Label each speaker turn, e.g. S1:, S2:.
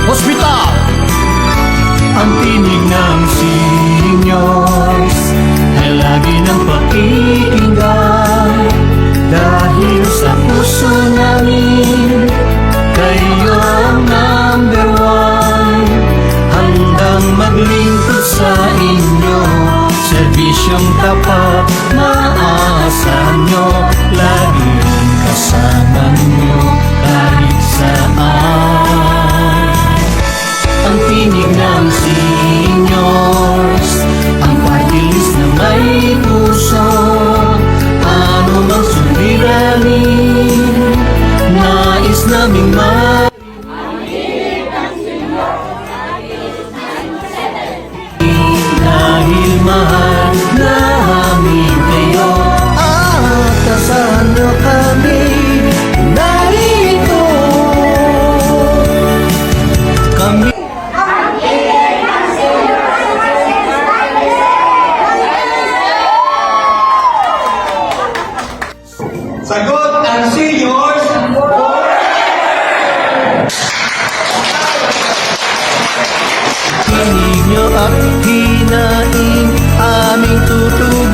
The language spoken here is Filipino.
S1: Hospital.
S2: Ang tinig ng seniors ay lagi ng pakikinggan, dahil sa puso namin kayo ang number one. Handang maglingkod sa inyo, serbisyong tapat maaasahan nyo, laging kasama nyo kahit saan. Ang tinig ng seniors, ang party list na may puso, ano mang suliranin, nais naming dahil mahal namin kayo, at asahan nyo kami narito. Kami
S3: Sagot ang seniors.
S2: tinig nyo at hinaing aming tutugan.